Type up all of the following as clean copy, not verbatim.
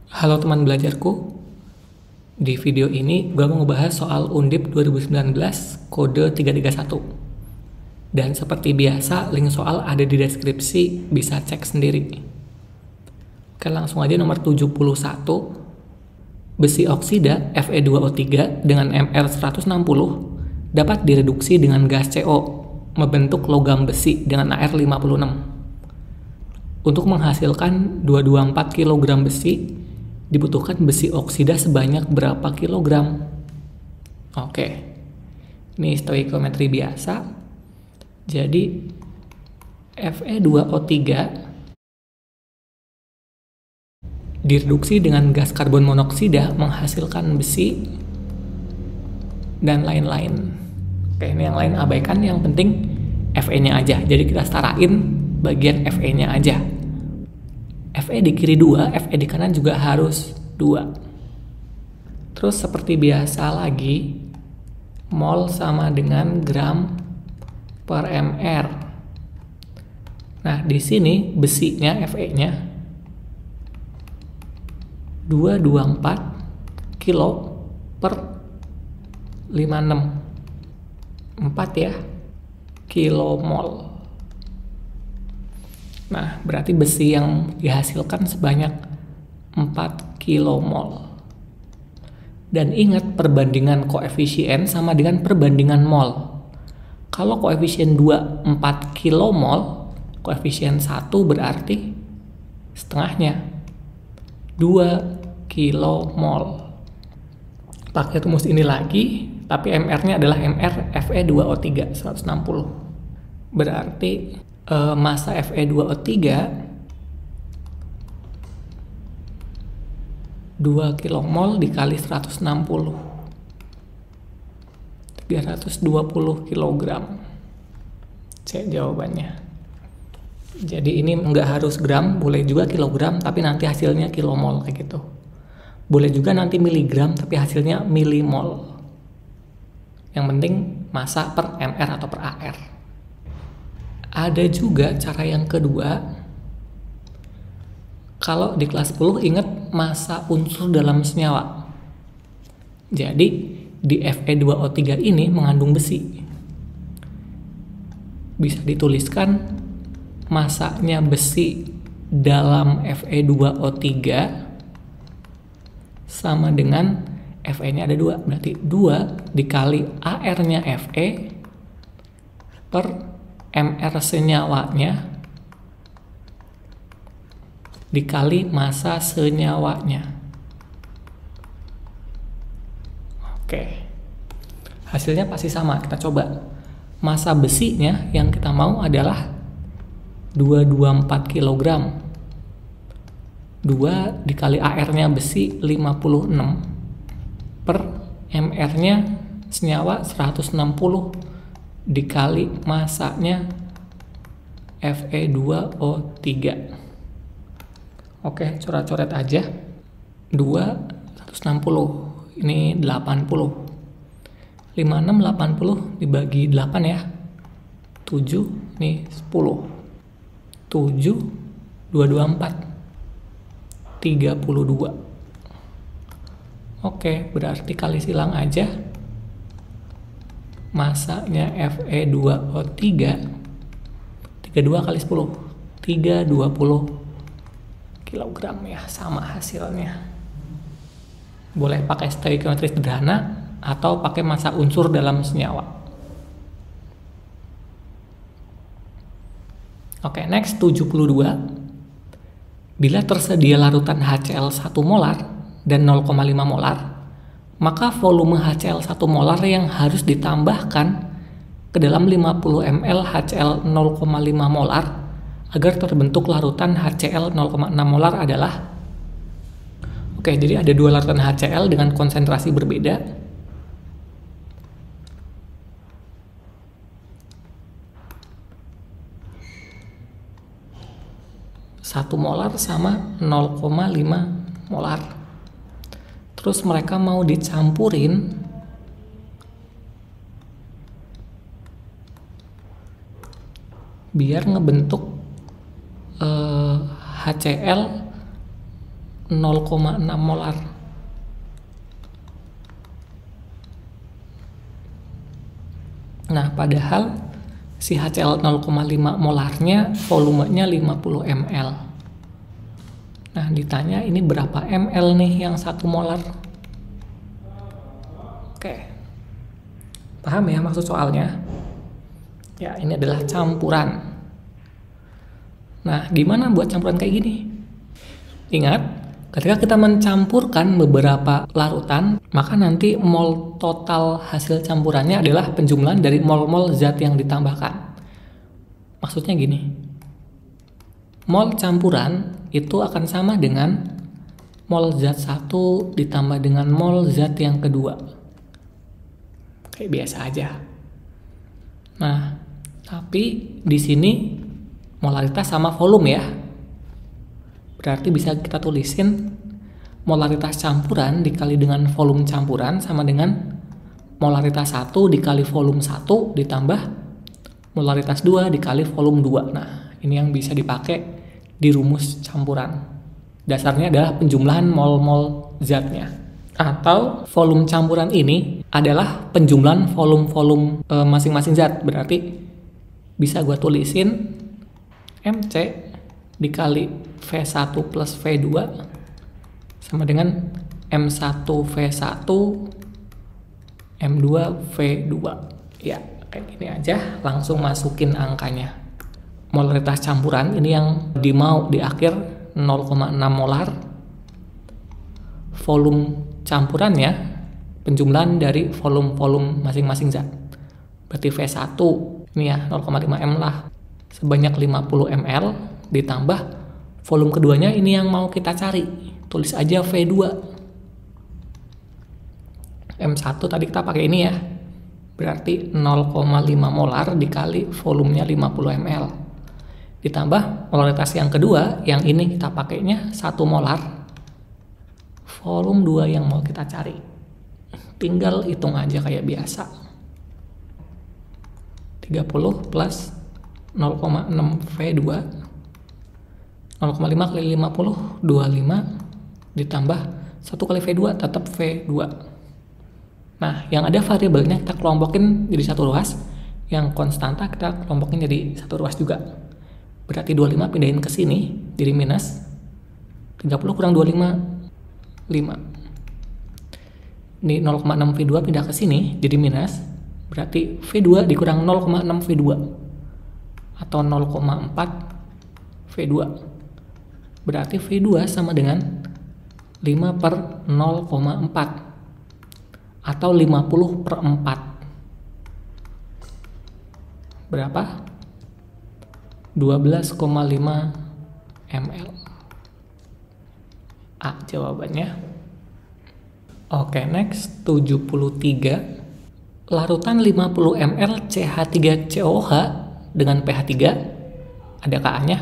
Halo teman belajarku, di video ini gue mau ngebahas soal Undip 2019 kode 331. Dan seperti biasa, link soal ada di deskripsi, bisa cek sendiri. Oke, langsung aja nomor 71. Besi oksida Fe2O3 dengan Mr 160 dapat direduksi dengan gas CO membentuk logam besi dengan Ar 56. Untuk menghasilkan 224 kg besi, dibutuhkan besi oksida sebanyak berapa kilogram? Oke, ini stoikiometri biasa. Jadi Fe2O3 direduksi dengan gas karbon monoksida menghasilkan besi dan lain-lain. Oke, ini yang lain abaikan, yang penting Fe-nya aja. Jadi kita setarain bagian Fe-nya aja. Fe di kiri 2, Fe di kanan juga harus 2. Terus seperti biasa lagi, mol sama dengan gram per mr. Nah, di sini besinya, Fe-nya 224 kilo per 56. 4 ya, kilomol. Nah, berarti besi yang dihasilkan sebanyak 4 kilomol. Dan ingat, perbandingan koefisien sama dengan perbandingan mol. Kalau koefisien 2 4 kilomol, koefisien 1 berarti setengahnya 2 kilomol. Pakai rumus ini lagi, tapi MR-nya adalah MR Fe2O3 160. Berarti massa Fe2O3 2 kilomol dikali 160, 320 kilogram. Cek jawabannya. Jadi ini nggak harus gram, boleh juga kilogram, tapi nanti hasilnya kilomol kayak gitu. Boleh juga nanti miligram, tapi hasilnya milimol. Yang penting massa per mr atau per ar. Ada juga cara yang kedua. Kalau di kelas 10 ingat massa unsur dalam senyawa. Jadi di Fe2O3 ini mengandung besi. Bisa dituliskan massanya besi dalam Fe2O3 sama dengan Fe-nya ada 2. Berarti 2 dikali Ar-nya Fe per mr senyawanya dikali massa senyawanya. Oke, hasilnya pasti sama. Kita coba. Massa besinya yang kita mau adalah 224 kg. 2 dikali Ar-nya besi 56 per mr-nya senyawa 160 dikali massanya Fe2O3. Oke, coret-coret aja. 2 160, ini 80. 56 80 dibagi 8 ya. 7 nih 10. 7 224 32. Oke, berarti kali silang aja. Massanya Fe2O3 32 kali 10 320 kilogram ya, sama hasilnya. Boleh pakai stoikiometri sederhana atau pakai massa unsur dalam senyawa. Oke, next 72. Bila tersedia larutan HCl 1 molar dan 0,5 molar, maka volume HCl 1 molar yang harus ditambahkan ke dalam 50 ml HCl 0,5 molar agar terbentuk larutan HCl 0,6 molar adalah. Oke, jadi ada 2 larutan HCl dengan konsentrasi berbeda. Satu molar sama 0,5 molar. Terus mereka mau dicampurin biar ngebentuk HCl 0,6 molar. Nah, padahal si HCl 0,5 molarnya volumenya 50 ml. Nah, ditanya ini berapa ml nih yang 1 molar? Oke. Paham ya maksud soalnya? Ya, ini adalah campuran. Nah, gimana buat campuran kayak gini? Ingat, ketika kita mencampurkan beberapa larutan, maka nanti mol total hasil campurannya adalah penjumlahan dari mol-mol zat yang ditambahkan. Maksudnya gini, mol campuran itu akan sama dengan mol zat 1 ditambah dengan mol zat yang kedua. Kayak biasa aja. Nah, tapi di sini molaritas sama volume ya. Berarti bisa kita tulisin molaritas campuran dikali dengan volume campuran sama dengan molaritas 1 dikali volume 1 ditambah molaritas 2 dikali volume 2. Nah, ini yang bisa dipakai di rumus campuran. Dasarnya adalah penjumlahan mol-mol zatnya. Atau volume campuran ini adalah penjumlahan volume-volume masing-masing zat. Berarti bisa gue tulisin MC dikali V1 plus V2 sama dengan M1V1 M2 V2. Ya, kayak gini aja, langsung masukin angkanya. Molaritas campuran ini yang dimau di akhir 0,6 molar. Volume campurannya penjumlahan dari volume-volume masing-masing zat. Berarti V1 ini ya 0,5 M lah, sebanyak 50 ml ditambah volume keduanya ini yang mau kita cari. Tulis aja V2. M1 tadi kita pakai ini ya. Berarti 0,5 molar dikali volumenya 50 ml. Ditambah molaritas yang kedua, yang ini kita pakainya 1 molar. Volume 2 yang mau kita cari. Tinggal hitung aja kayak biasa. 30 plus 0,6 V2 0,5 kali 50 25 ditambah 1 kali V2 tetap V2. Nah, yang ada variabelnya kita kelompokin jadi satu ruas, yang konstanta kita kelompokin jadi satu ruas juga. Berarti 25 pindahin ke sini jadi minus 30 kurang 25 5. Ini 0,6 V2 pindah ke sini jadi minus. Berarti V2 dikurang 0,6 V2 atau 0,4 V2. Berarti V2 sama dengan 5 per 0,4 atau 50 per 4. Berapa? 12,5 ml. A jawabannya. Oke, next 73. Larutan 50 ml CH3COH dengan pH 3, ada Ka-nya,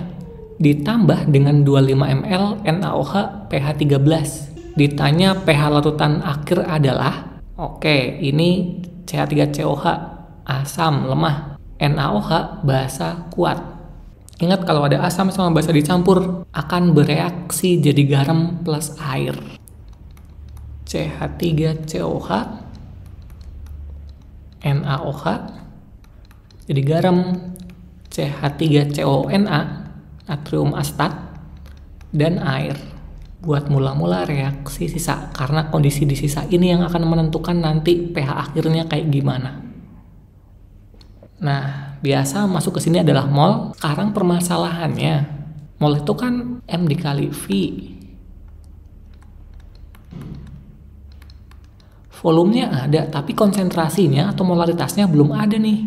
ditambah dengan 25 ml NaOH pH 13. Ditanya pH larutan akhir adalah, oke, ini CH3COH asam lemah, NaOH basa kuat. Ingat kalau ada asam sama basa dicampur akan bereaksi jadi garam plus air. CH3COH NaOH jadi garam, CH3CONa natrium asetat, dan air buat mula-mula reaksi sisa, karena kondisi di sisa ini yang akan menentukan nanti pH akhirnya kayak gimana. Nah, biasa masuk ke sini adalah mol. Sekarang permasalahannya, mol itu kan M dikali V. Volumenya ada, tapi konsentrasinya atau molaritasnya belum ada nih.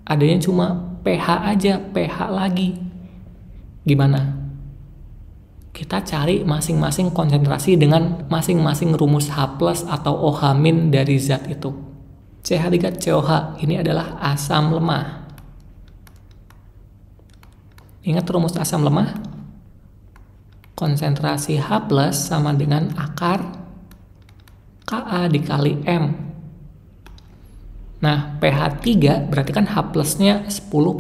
Adanya cuma pH aja, pH lagi. Gimana? Kita cari masing-masing konsentrasi dengan masing-masing rumus H+ atau OH- dari zat itu. CH3COH ini adalah asam lemah. Ingat rumus asam lemah? Konsentrasi H+ sama dengan akar Ka dikali M. Nah, pH 3 berarti kan H+-nya 10⁻³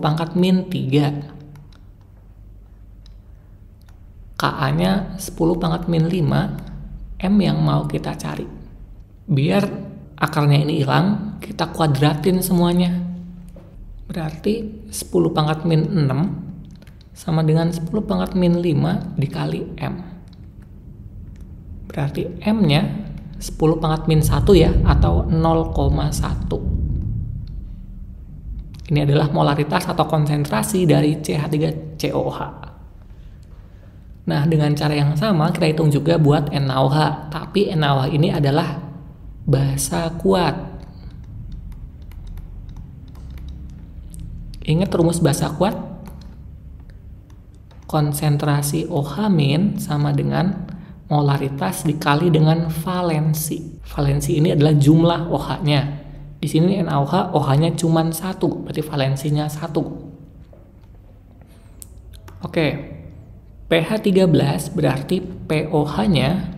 Ka-nya 10 pangkat min 5, M yang mau kita cari. Biar akarnya ini hilang, kita kuadratin semuanya. Berarti 10 pangkat min 6 sama dengan 10 pangkat min 5 dikali M. Berarti M-nya 10 pangkat min 1 ya, atau 0,1. Ini adalah molaritas atau konsentrasi dari CH3COOH. Nah, dengan cara yang sama kita hitung juga buat NaOH, tapi NaOH ini adalah basa kuat. Ingat rumus basa kuat? Konsentrasi OH- sama dengan molaritas dikali dengan valensi. Valensi ini adalah jumlah OH-nya. Di sini NaOH, OH-nya cuma 1, berarti valensinya 1. Oke. pH 13 berarti pOH-nya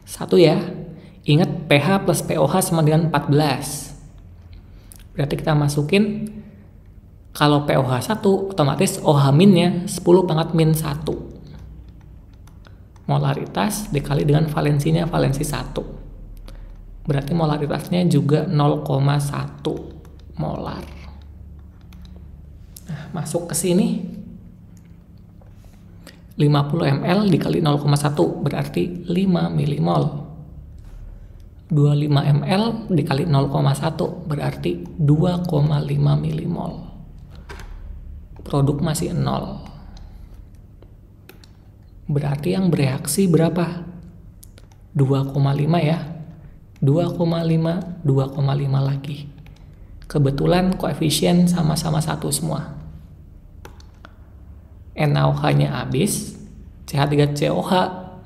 satu ya. Ingat pH plus pOH sama dengan 14. Berarti kita masukin, kalau pOH 1 otomatis OH-nya 10 pangkat min 1. Molaritas dikali dengan valensinya, valensi 1. Berarti molaritasnya juga 0,1 molar. Nah, masuk ke sini 50 ml dikali 0,1 berarti 5 milimol. 25 ml dikali 0,1 berarti 2,5 milimol. Produk masih 0. Berarti yang bereaksi berapa? 2,5 ya. 2,5, 2,5 lagi. Kebetulan koefisien sama-sama 1 semua. NaOH-nya habis, CH3COH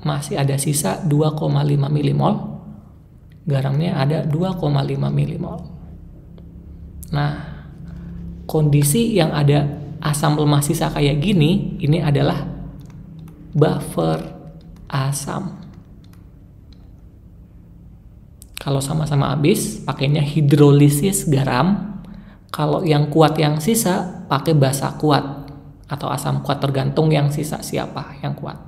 masih ada sisa 2,5 milimol. Garamnya ada 2,5 milimol. Nah, kondisi yang ada asam lemah sisa kayak gini, ini adalah buffer asam. Kalau sama-sama habis, pakainya hidrolisis garam. Kalau yang kuat yang sisa, pakai basa kuat atau asam kuat, tergantung yang sisa siapa yang kuat.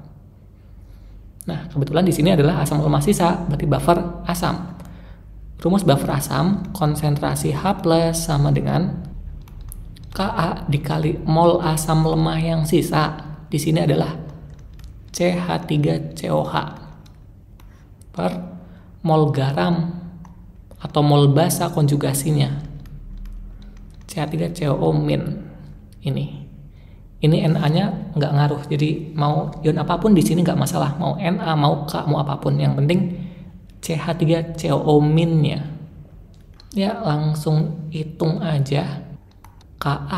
Nah, kebetulan di sini adalah asam lemah sisa, berarti buffer asam. Rumus buffer asam, konsentrasi H+ sama dengan Ka dikali mol asam lemah yang sisa. Di sini adalah CH3COH per mol garam atau mol basa konjugasinya. CH3COO- ini Na-nya nggak ngaruh, jadi mau ion apapun di sini nggak masalah, mau Na, mau K, mau apapun, yang penting CH3COO-nya. Ya, langsung hitung aja. Ka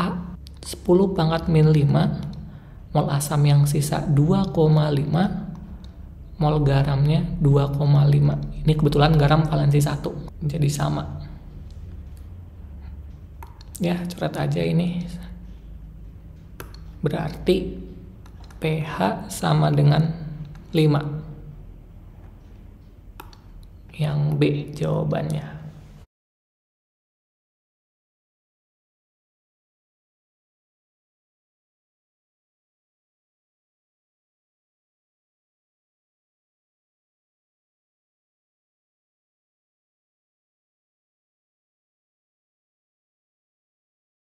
10 pangkat min 5, mol asam yang sisa 2,5, mol garamnya 2,5. Ini kebetulan garam valensi 1, jadi sama. Ya, coret aja ini. Berarti pH sama dengan 5. Yang B jawabannya.